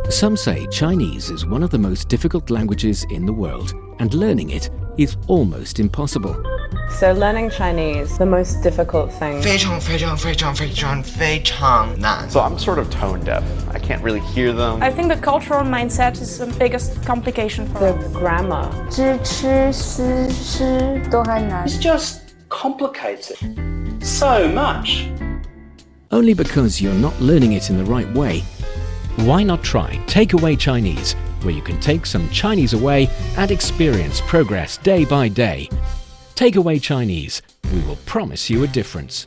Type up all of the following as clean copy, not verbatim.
Some say Chinese is one of the most difficult languages in the world, and learning it is almost impossible. So learning Chinese, the most difficult thing. 非常非常非常非常非常难. So I'm sort of tone deaf. I can't really hear them. I think the cultural mindset is the biggest complication for The us. grammar. 知吃思诗都很难 It's just complicated so much. Only because you're not learning it in the right way. Why not try Takeaway Chinese, where you can take some Chinese away and experience progress day by day. Takeaway Chinese, we will promise you a difference.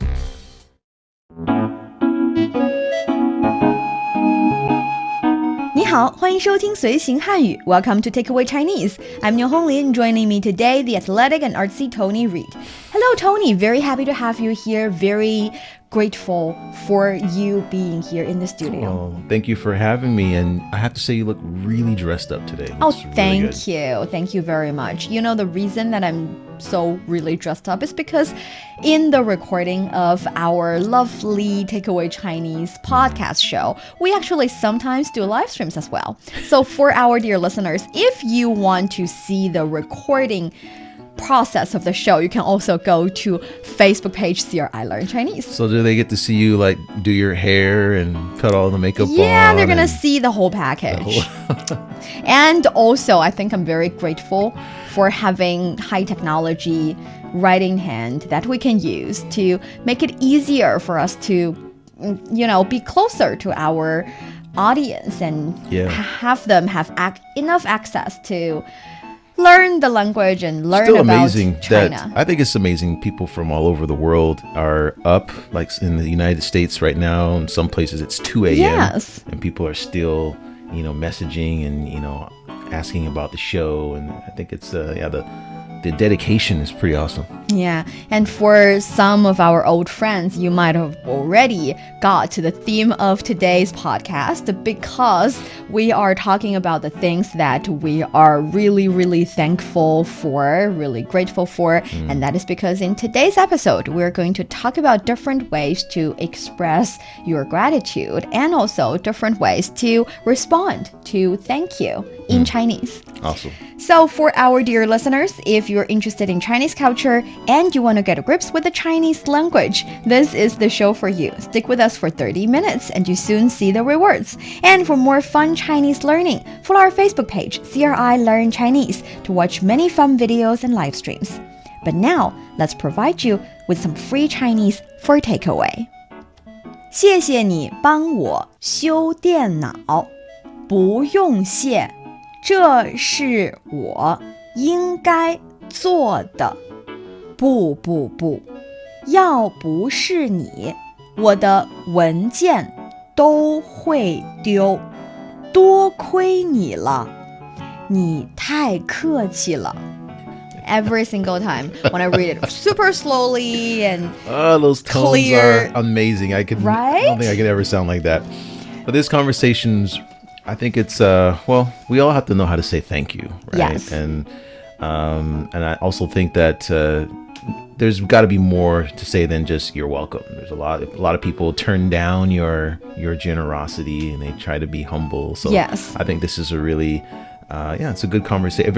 你好，欢迎收听随行汉语 Welcome to Takeaway Chinese. I'm Niuniu and joining me today, the athletic and artsy Tony Reed. Hello, Tony. Very happy to have you here. Very grateful for you being here in the studio. Oh, thank you for having me. And I have to say, you look really dressed up today. Thank you. Thank you very much. You know, the reason that I'm so really dressed up is because in the recording of our lovely Takeaway Chinese podcast show, we actually sometimes do live streams as well. So for our dear listeners, if you want to see the recording process of the show, you can also go to Facebook page CRI Learn Chinese. So do they get to see you like do your hair and put all the makeup on? Yeah, they're gonna see the whole package. And also, I think I'm very grateful for having high technology writing hand that we can use to make it easier for us to, you know, be closer to our audience and have them have enough access to learn the language and learn Still about amazing China. That I think it's amazing people from all over the world are up, like in the United States right now. In some places it's 2 a.m. Yes. And people are still, you know, messaging and, you know, asking about the show. And I think it's, the dedication is pretty awesome. Yeah, and for some of our old friends, you might have already got to the theme of today's podcast because we are talking about the things that we are really, really thankful for, really grateful for. And that is because in today's episode, we're going to talk about different ways to express your gratitude and also different ways to respond to thank you in Chinese. Awesome. So for our dear listeners, if you're interested in Chinese culture and you want to get a grip with the Chinese language, this is the show for you. Stick with us for 30 minutes and you soon see the rewards. And for more fun Chinese learning, follow our Facebook page, CRI Learn Chinese, to watch many fun videos and live streams. But now, let's provide you with some free Chinese for takeaway. 谢谢你帮我修电脑，不用谢。这是我应该做的。不，要不是你，我的文件都会丢。多亏你了，你太客气了。Every single time when I read it super slowly and those tones clear. are amazing. I don't think I could ever sound like that. But this conversation's, I think it's we all have to know how to say thank you, right? Yes. And I also think that there's got to be more to say than just you're welcome. There's a lot of people turn down your generosity and they try to be humble. So yes. I think this is a really it's a good conversation.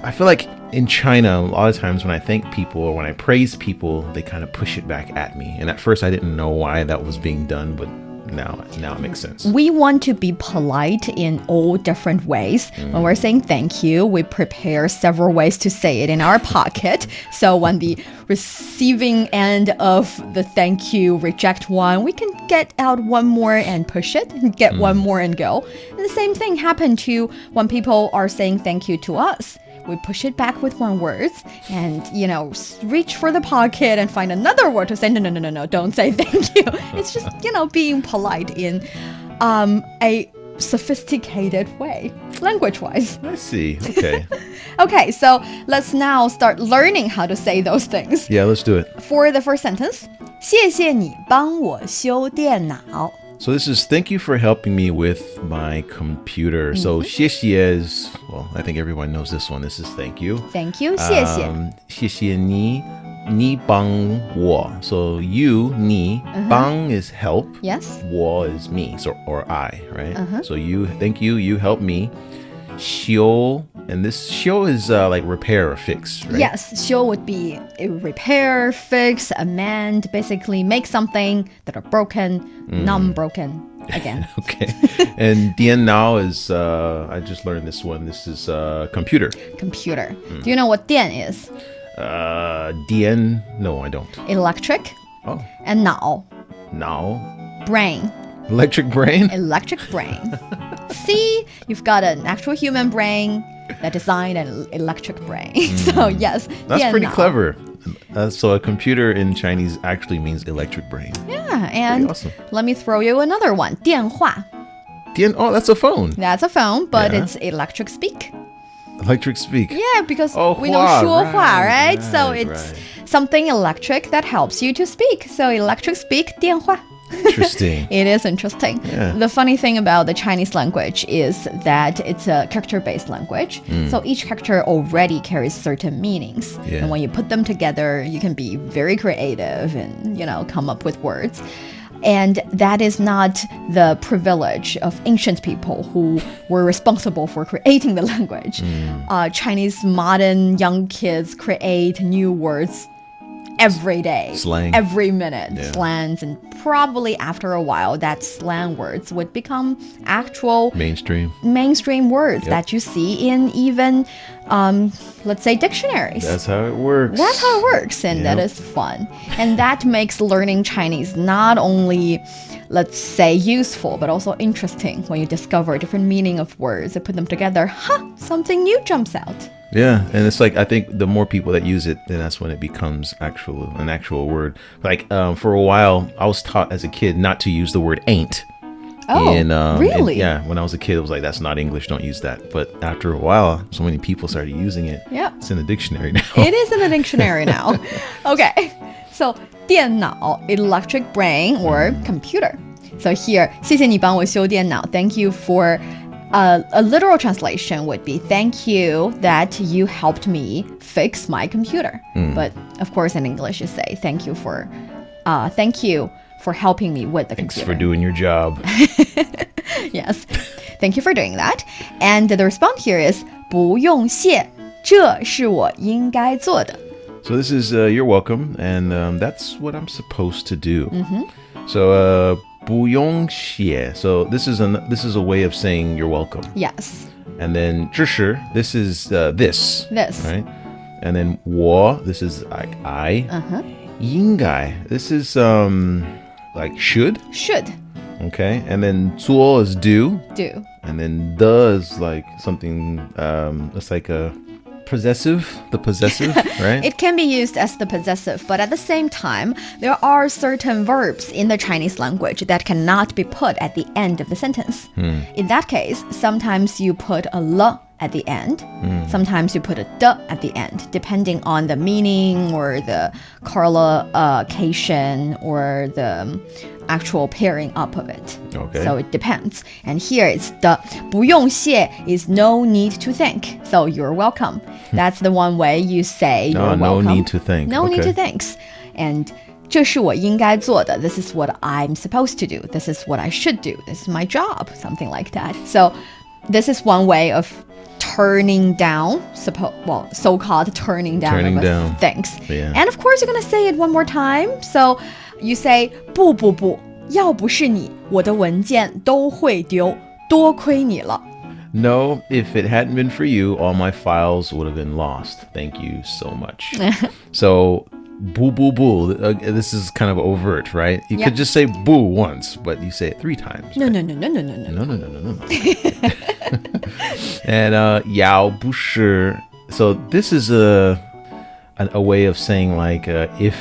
I feel like in China, a lot of times when I thank people or when I praise people, they kind of push it back at me. And at first I didn't know why that was being done, but now it makes sense. We want to be polite in all different ways. When we're saying thank you, we prepare several ways to say it in our pocket. So when the receiving end of the thank you reject one, we can get out one more and push it and get one more and go. And the same thing happened to when people are saying thank you to us. We push it back with one word and, you know, reach for the pocket and find another word to say, no, don't say thank you. It's just, you know, being polite in a sophisticated way, language-wise. I see. Okay. Okay, so let's now start learning how to say those things. Yeah, let's do it. For the first sentence, 谢谢你帮我修电脑. So this is thank you for helping me with my computer. So 谢谢 is, well, I think everyone knows this one. This is thank you. Thank you, 谢谢. 谢谢你你帮我. So you, 你, 帮 is help. Yes. 我 is me, so or I, right? So you, thank you, you help me. 修, and this 修 is like repair or fix, right? Yes, 修 would be a repair, fix, amend, basically make something that are broken, non-broken again. Okay. And 电脑 is, I just learned this one. This is computer. Computer. Do you know what 电 is? 电, no, I don't. Electric. Oh. And 脑. 脑. Brain. Electric brain? Electric brain. See, you've got an actual human brain that designed an electric brain. So yes, That's 电 pretty 脑. clever. So a computer in Chinese actually means electric brain. Yeah, and awesome. let me throw you another one. 电话. Oh, that's a phone. That's a phone, but Yeah. it's electric speak. Electric speak. Yeah, because we know 话, 说话, right, right? So right, it's right. something electric that helps you to speak. So electric speak, 电话. Interesting. It is interesting. Yeah. The funny thing about the Chinese language is that it's a character-based language. So each character already carries certain meanings. Yeah. And when you put them together, you can be very creative and, come up with words. And that is not the privilege of ancient people who were responsible for creating the language. Chinese modern young kids create new words every day, Slang. every minute, Yeah. slangs, and probably after a while, that slang words would become actual mainstream words that you see in even, let's say, dictionaries. That's how it works. That's how it works, and that Yep. is fun. And that makes learning Chinese not only, let's say, useful, but also interesting when you discover different meaning of words and put them together. Something new jumps out. Yeah, and it's like I think the more people that use it, then that's when it becomes an actual word. Like for a while, I was taught as a kid not to use the word ain't. Oh, really? Yeah, when I was a kid, it was like, that's not English, don't use that. But after a while, so many people started using it. Yeah. It's in the dictionary now. It is in the dictionary now. Okay, so 电脑, electric brain or computer. So here, 谢谢你帮我修电脑. Thank you for a literal translation would be thank you that you helped me fix my computer. But of course, in English, you say thank you for helping me with the Thanks computer. for doing your job. Yes, thank you for doing that. And the response here is 不用谢，这是我应该做的. So this is you're welcome, and that's what I'm supposed to do. So 不用谢. So this is a way of saying you're welcome. Yes. And then 这是, this is this. This. Right? And then 我, this is like I. 应该, this is like should. Should. Okay. And then 做 is do. Do. And then the is like something, it's like a possessive, the possessive, right? It can be used as the possessive, but at the same time, there are certain verbs in the Chinese language that cannot be put at the end of the sentence. In that case, sometimes you put a l at the end. Sometimes you put a d at the end, depending on the meaning or the collocation or the actual pairing up of it. Okay. So it depends. And here it's the 不用谢 is no need to thank. So you're welcome. That's the one way you say you're welcome. No need to thank. No need Okay. to thanks. And 这是我应该做的. This is what I'm supposed to do. This is what I should do. This is my job. Something like that. So this is one way of turning down, so-called turning down. Thanks. Yeah. And of course, you're going to say it one more time. So you say 不不不，要不是你，我的文件都会丢，多亏你了。 No, if it hadn't been for you, all my files would have been lost. Thank you so much. So, boo boo boo. This is kind of overt, right? You could just say boo once, but you say it 3 times. No. No. And 要不是. So this is a way of saying like if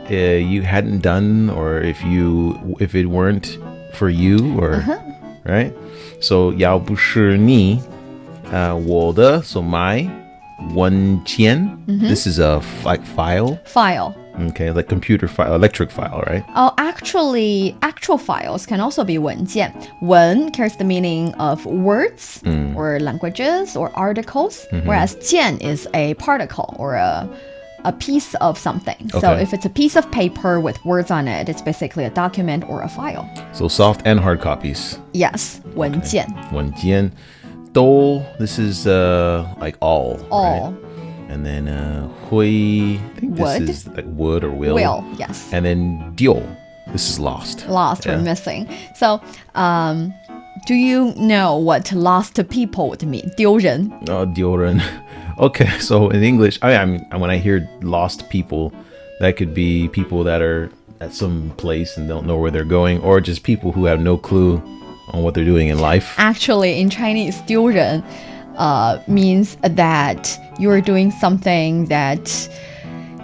you hadn't done, or if it weren't for you, or right. So 要不是你, 我的, so my 文件. This is a like file. File. Okay, like computer file, electric file, right? Oh, actually, actual files can also be 文件. 文 carries the meaning of words or languages or articles, whereas 件 is a particle or a a piece of something. So if it's a piece of paper with words on it, it's basically a document or a file. So soft and hard copies. Yes, 文件. 文件. Do, this is like all. All. Right? And then hui, I think this Wood. is like wood or will. Will, yes. And then dio, this is lost. Lost or missing. So, do you know what lost people would mean? 丢人.丢人. Okay, so in English, I mean, when I hear lost people, that could be people that are at some place and don't know where they're going, or just people who have no clue on what they're doing in life. Actually, in Chinese, 丢人 means that you're doing something that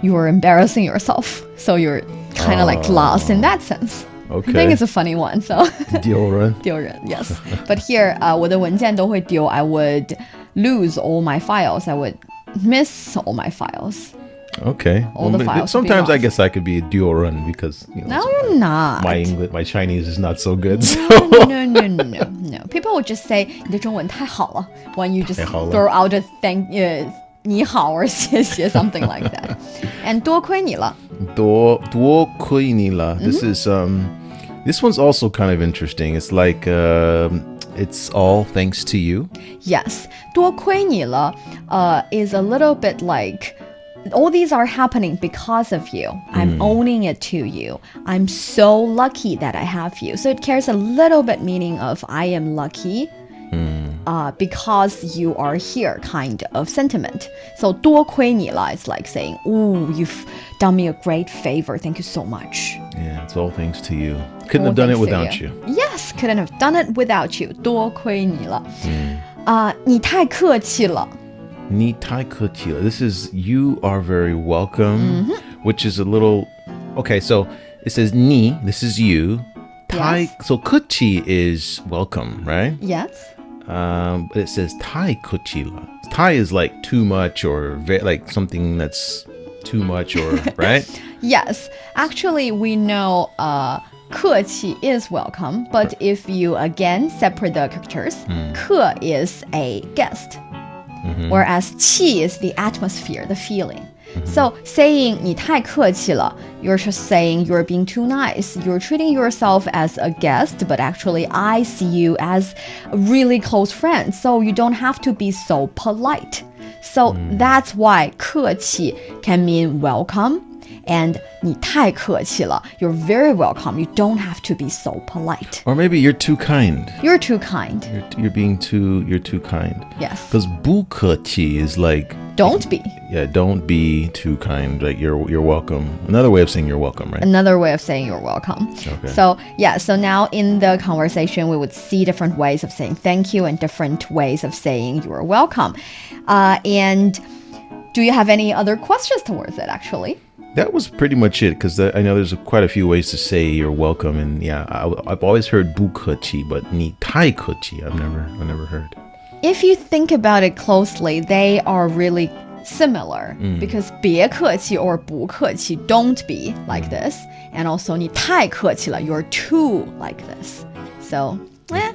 you're embarrassing yourself. So you're kind of like lost in that sense. Okay. I think it's a funny one. So 丢人. 丢人, yes. But here, 我的文件都会丢. I would lose all my files. I would miss all my files. Okay. All the files sometimes I guess I could be a duo run because no, you're not. My Chinese is not so good. So. No. People would just say 你的中文太好了 when you just throw out a thank 你好 or 谢谢 something like that. And 多亏你了. 多亏你了. This is this one's also kind of interesting. It's like it's all thanks to you. Yes. 多亏你了 is a little bit like all these are happening because of you. I'm owning it to you. I'm so lucky that I have you. So it carries a little bit meaning of I am lucky because you are here kind of sentiment. So 多亏你了 is like saying, ooh, you've done me a great favor. Thank you so much. Yeah, it's all thanks to you. Couldn't have done it without you. Yes, couldn't have done it without you. 多亏你了. 你太客气了. 你太客气了. This is you are very welcome, which is a little okay. So it says ni. This is you. Tai. Yes. So 客气 is welcome, right? Yes. But it says 太客气了. Tai is like too much or like something that's too much or right? Yes. Actually, we know 客气 is welcome, but if you again separate the characters, 客 is a guest. Whereas 气 is the atmosphere, the feeling. So saying 你太客气了, you're just saying you're being too nice. You're treating yourself as a guest, but actually I see you as a really close friend. So you don't have to be so polite. So that's why 客气 can mean welcome. And 你太客气了, you're very welcome. You don't have to be so polite. Or maybe you're too kind. You're too kind. You're too kind. Yes. Because 不客气 is like don't be. Yeah, don't be too kind. Like you're welcome. Another way of saying you're welcome, right? Another way of saying you're welcome. Okay. So now in the conversation, we would see different ways of saying thank you and different ways of saying you're welcome. And do you have any other questions towards it, actually? That was pretty much it, because I know there's quite a few ways to say you're welcome, and yeah, I've always heard 不客气, but 你太客气 I've never heard. If you think about it closely, they are really similar because 别客气 or 不客气 don't be like this, and also 你太客气了 you're too like this. So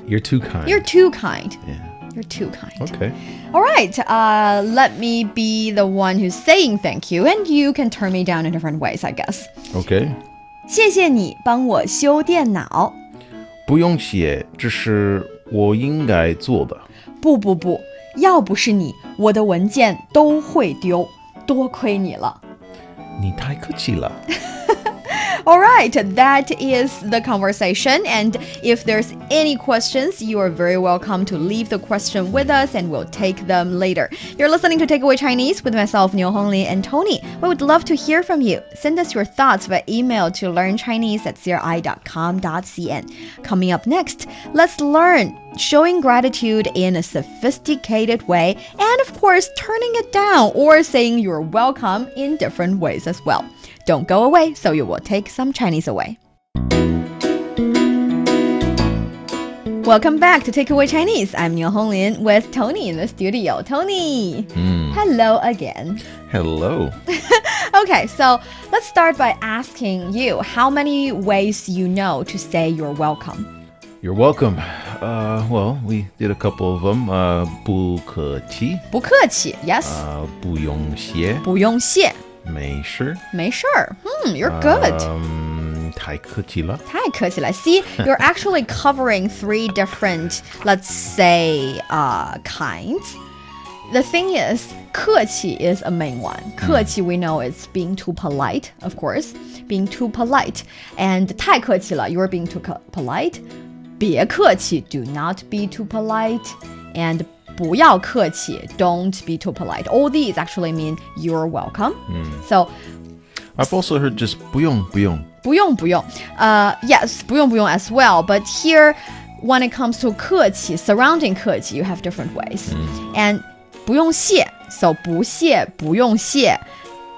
you're too kind. You're too kind. Yeah. You're too kind. Okay. All right. Let me be the one who's saying thank you, and you can turn me down in different ways, I guess. Okay. 谢谢你帮我修电脑。不用谢，这是我应该做的。不，要不是你，我的文件都会丢，多亏你了。你太客气了。All right, that is the conversation. And if there's any questions, you are very welcome to leave the question with us and we'll take them later. You're listening to Takeaway Chinese with myself, Niuniu and Tony. We would love to hear from you. Send us your thoughts via email to learnchinese@cri.com.cn. Coming up next, let's learn showing gratitude in a sophisticated way and, of course, turning it down or saying you're welcome in different ways as well. Don't go away, so you will take some Chinese away. Welcome back to Takeaway Chinese. I'm Niuniu with Tony in the studio. Tony, hello again. Hello. Okay, so let's start by asking you how many ways you know to say you're welcome. You're welcome. Well, we did a couple of them. 不客气. 不客气, yes. 不用谢. 不用谢.没事. 没事儿. You're good. 太客气了. 太客气了. See, you're actually covering 3 different, let's say, kinds. The thing is, 客气 is a main one. 客气 we know is being too polite, of course. Being too polite. And 太客气了, you're being too polite. 别客气, do not be too polite. And 不要客气, don't be too polite. All these actually mean you're welcome. So I've also heard just 不用不用. 不用不用. Yes, 不用不用 as well. But here, when it comes to 客气, surrounding 客气, you have different ways. And 不用谢, so 不谢, 不用谢.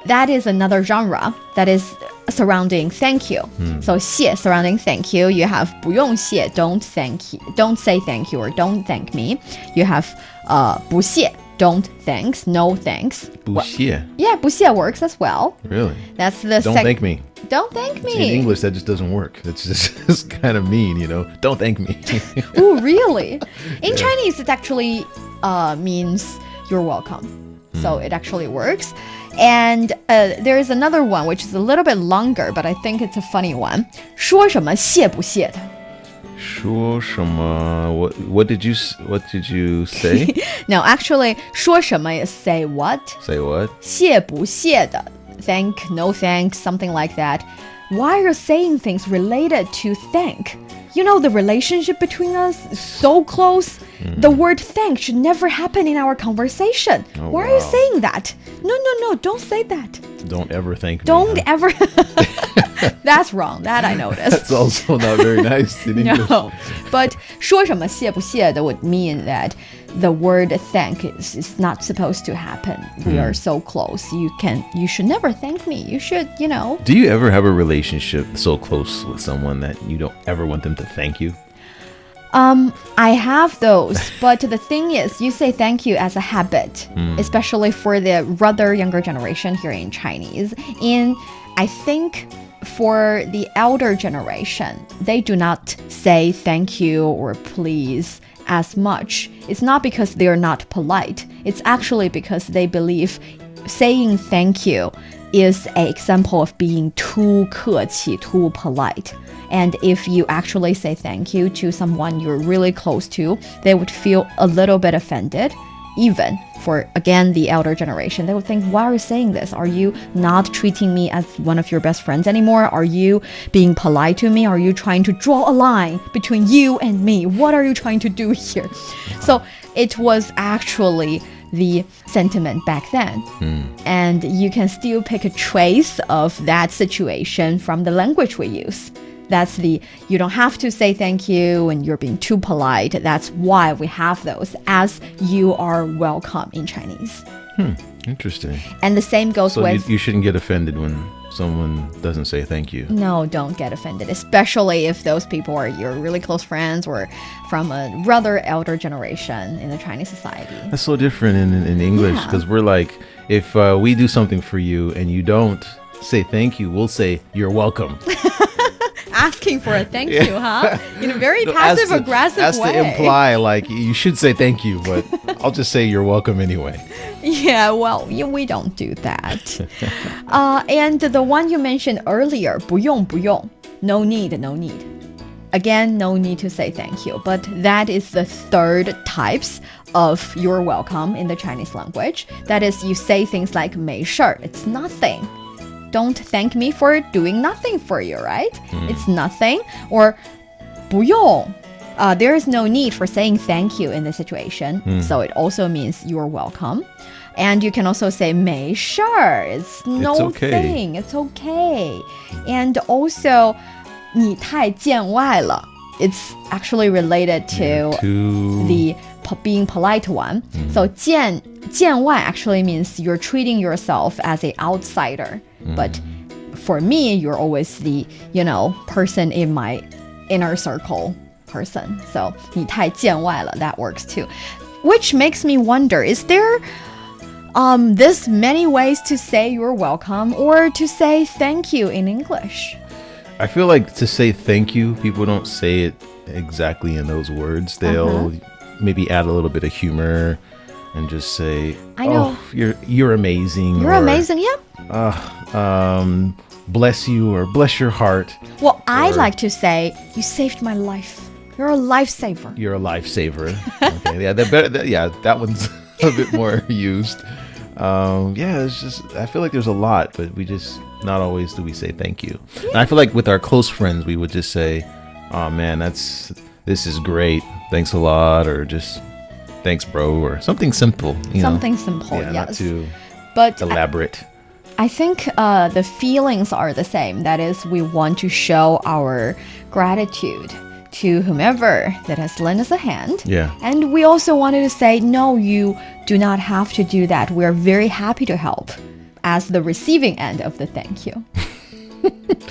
That is another genre that is surrounding thank you. So 谢 surrounding thank you. You have 不用谢, don't say thank you or don't thank me. You have 不谢, don't thanks, no thanks. 不谢. Yeah, 不谢 works as well. Really? That's the Don't thank me. Don't thank me. In English, that just doesn't work. That's just kind of mean, you know. Don't thank me. Oh, really? In Chinese, it actually means you're welcome. So it actually works. And there is another one, which is a little bit longer, but I think it's a funny one. 说什么谢不谢的?说什么? What did you say? No, actually, 说什么 is say what? Say what? 谢不谢的. Thank, no thanks, something like that. Why are you saying things related to thank? You know, the relationship between us is so close. The word thank should never happen in our conversation. Why are you saying that? No, don't say that. Don't ever thank me. Don't ever. That's wrong. That I noticed. That's also not very nice in English. No, but 说什么谢不谢的 would mean that the word thank is not supposed to happen. We are so close. You should never thank me. You should, you know. Do you ever have a relationship so close with someone that you don't ever want them to thank you? I have those, but the thing is, you say thank you as a habit, especially for the rather younger generation here in Chinese. I think for the elder generation, they do not say thank you or please as much. It's not because they're not polite. It's actually because they believe saying thank you is an example of being too 客气, too polite. And if you actually say thank you to someone you're really close to, they would feel a little bit offended. Even for, again, the elder generation, they would think, why are you saying this? Are you not treating me as one of your best friends anymore? Are you being polite to me? Are you trying to draw a line between you and me? What are you trying to do here? So it was actually the sentiment back then. And you can still pick a trace of that situation from the language we use. That's you don't have to say thank you and you're being too polite. That's why we have those as you are welcome in Chinese. Interesting. And the same goes So with... you shouldn't get offended when someone doesn't say thank you. No, don't get offended, especially if those people are your really close friends or from a rather elder generation in the Chinese society. That's so different in English because we're like, if we do something for you and you don't say thank you, we'll say you're welcome. Asking for a thank you, huh? In a very passive-aggressive way. To imply, like, you should say thank you, but I'll just say you're welcome anyway. Yeah, well, we don't do that. And the one you mentioned earlier, 不用不用, no need. Again, no need to say thank you. But that is the third types of you're welcome in the Chinese language. That is, you say things like 没事儿, it's nothing. Don't thank me for doing nothing for you, right? It's nothing. Or 不用. There is no need for saying thank you in this situation. So it also means you're welcome. And you can also say 没事儿. It's no thing. It's okay. And also 你太见外了. It's actually related to the being polite one. So 见外 actually means you're treating yourself as an outsider. But for me, you're always the, person in my inner circle person. So 你太见外了, that works too. Which makes me wonder, is there this many ways to say you're welcome or to say thank you in English? I feel like to say thank you, people don't say it exactly in those words. They'll maybe add a little bit of humor. and just say, I know. Oh, you're amazing. You're amazing, yeah. Bless you or bless your heart. Well, I like to say, you saved my life. You're a lifesaver. You're a lifesaver. Okay, yeah, that one's a bit more used. It's just, I feel like there's a lot, but we just, not always do we say thank you. And I feel like with our close friends, we would just say, oh man, this is great. Thanks a lot. Or just, thanks bro. Or something simple. Something simple, yes. yes. Not too elaborate. I think the feelings are the same. That is, we want to show our gratitude to whomever that has lent us a hand. Yeah. And we also wanted to say, no, you do not have to do that. We're very happy to help as the receiving end of the thank you.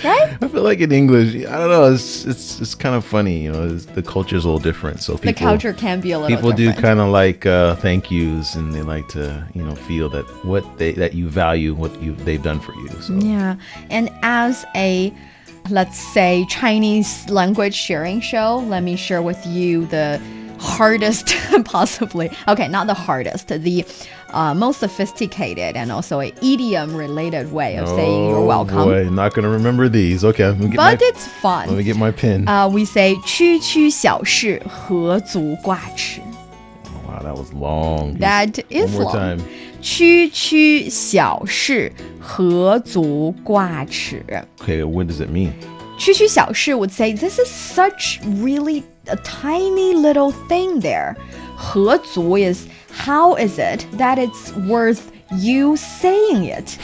Right? I feel like in English, I don't know, it's kind of funny, the culture's a little different. So the culture can be a little different. different. Do kind of like thank yous, and they like to, feel that that you value what they've done for you. So. Yeah. And as a, let's say, Chinese language sharing show, let me share with you the hardest possibly, okay, not the hardest, the most sophisticated and also an idiom related way of saying you're welcome. Oh boy, not gonna remember these. Okay, but it's fun. Let me get my pen. We say 区区小事何足挂齿. Wow, that was long. That is One more long. time. 区区小事何足挂齿. Okay, what does it mean? 区区小事 would say this is such really a tiny little thing there. 何足 is how is it that it's worth you saying it?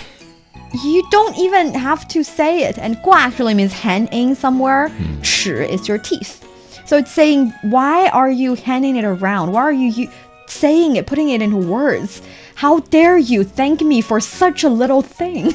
You don't even have to say it. And 挂 actually means hanging somewhere. 齿 is your teeth. So it's saying, why are you handing it around? Why are you saying it, putting it into words? How dare you thank me for such a little thing?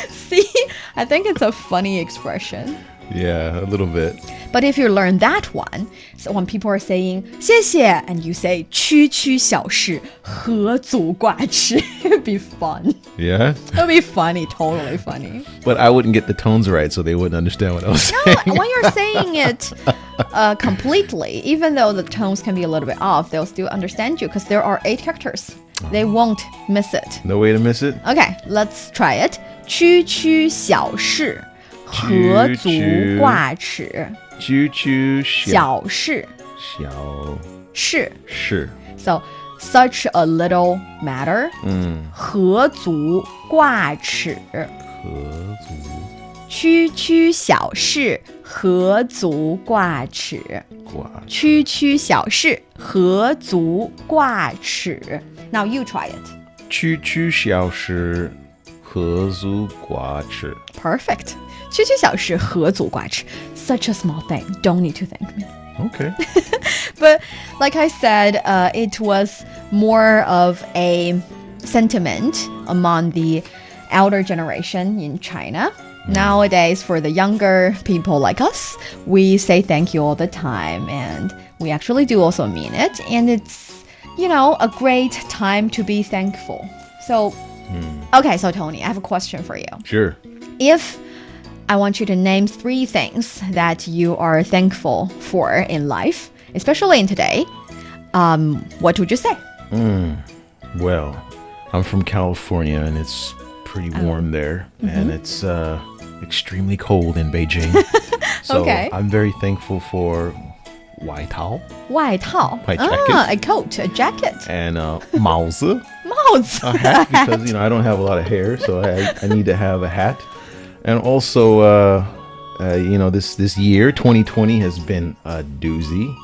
See, I think it's a funny expression. Yeah, a little bit. But if you learn that one, so when people are saying 谢谢 and you say 区区小事何足挂齿, it'd be fun. Yeah? It'd be funny, totally funny. But I wouldn't get the tones right, so they wouldn't understand what I was saying. No, when you're saying it completely, even though the tones can be a little bit off, they'll still understand you because there are 8 characters. They won't miss it. No way to miss it? Okay, let's try it. 区区小事何足挂齿. 区区小事事 So such a little matter. 何足挂齿. 区区小事何足挂齿. 区区小事何足挂齿. Now you try it. 区区小事何足挂齿. Perfect. 区区小事何足挂齿. Such a small thing. Don't need to thank me. Okay. But like I said, it was more of a sentiment among the elder generation in China. Nowadays, for the younger people like us, we say thank you all the time, and we actually do also mean it. And it's, a great time to be thankful. So, okay, so Tony, I have a question for you. Sure. If I want you to name 3 things that you are thankful for in life, especially in today, what would you say? Well, I'm from California, and it's pretty warm there, and it's extremely cold in Beijing. So Okay. I'm very thankful for 外套. 外套. My jacket. A coat, a jacket. And 帽子. 帽子. A hat, because I don't have a lot of hair, so I need to have a hat. And also, this year 2020 has been a doozy.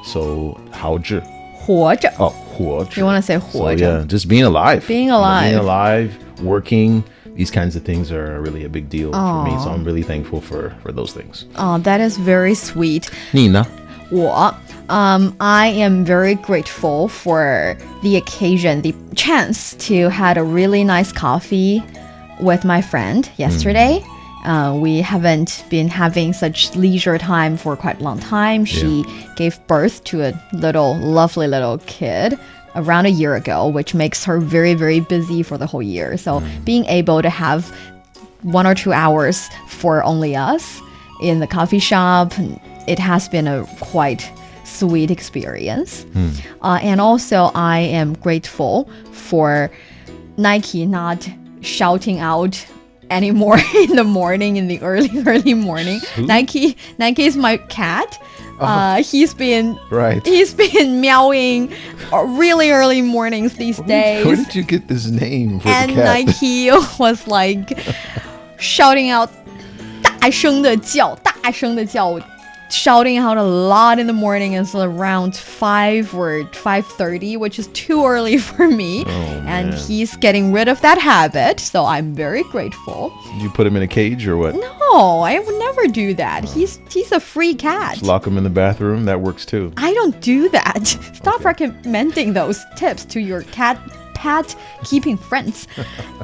So 好着. 活着. Oh, 活着. You want to say 活着? So, yeah, just being alive. Being alive. Being alive, working. These kinds of things are really a big deal for me. So I'm really thankful for those things. Oh, that is very sweet. 你呢? 我, I am very grateful for the occasion, the chance to had a really nice coffee with my friend yesterday. We haven't been having such leisure time for quite a long time. She gave birth to a lovely little kid around a year ago, which makes her very, very busy for the whole year. So being able to have 1 or 2 hours for only us in the coffee shop, it has been a quite sweet experience. And also, I am grateful for Nike not shouting out anymore in the morning, in the early morning. Nike is my cat. He's been meowing really early mornings these days. Where did you get this name for and the cat? Nike was like shouting out 大声的叫 shouting out a lot in the morning. It's around 5 or 5:30, which is too early for me. And he's getting rid of that habit, so I'm very grateful. Did you put him in a cage or what? No, I would never do that. He's a free cat. Just lock him in the bathroom. That works too. I don't do that. Stop recommending those tips to your pet keeping friends.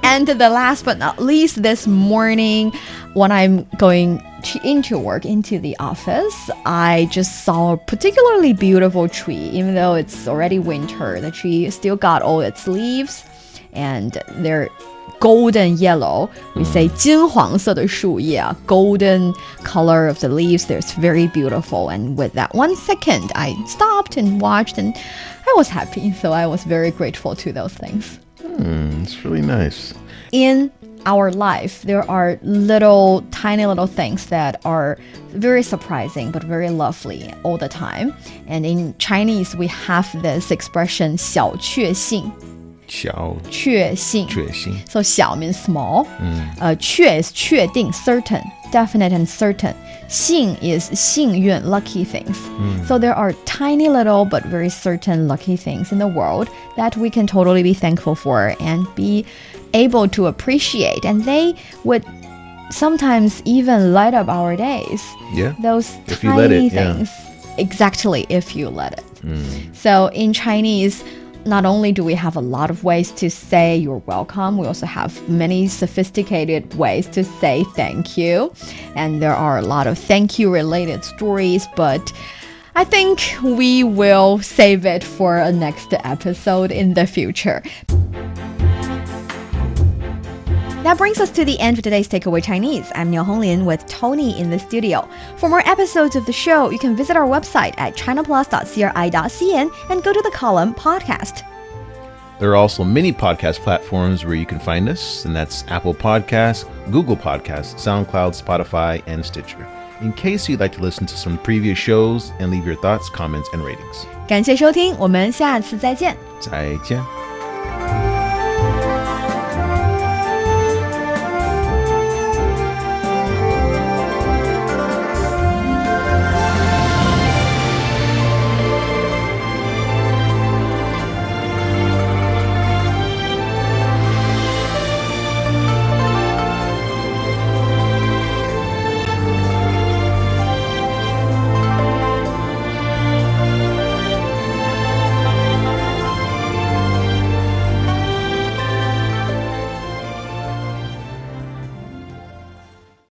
And the last but not least, this morning when I'm going into work, into the office, I just saw a particularly beautiful tree. Even though it's already winter, the tree still got all its leaves and they're golden yellow. We say 金黄色的树叶, golden color of the leaves. It's very beautiful. And with that 1 second, I stopped and watched and I was happy. So I was very grateful to those things. It's really nice. In our life, there are tiny little things that are very surprising but very lovely all the time. And in Chinese, we have this expression 小确幸. 确幸. So 小 means small. 确 is 确定, certain, definite and certain. 幸 is 幸运, lucky things. So there are tiny little but very certain lucky things in the world that we can totally be thankful for and be able to appreciate. And they would sometimes even light up our days. Yeah. Those if you let tiny it, things. Exactly, if you let it. So in Chinese, not only do we have a lot of ways to say you're welcome, we also have many sophisticated ways to say thank you. And there are a lot of thank you related stories, but I think we will save it for a next episode in the future. That brings us to the end of today's Takeaway Chinese. I'm Niu Honglin with Tony in the studio. For more episodes of the show, you can visit our website at chinaplus.cri.cn and go to the column podcast. There are also many podcast platforms where you can find us, and that's Apple Podcasts, Google Podcasts, SoundCloud, Spotify, and Stitcher. In case you'd like to listen to some previous shows and leave your thoughts, comments, and ratings. 感谢收听，我们下次再见。再见。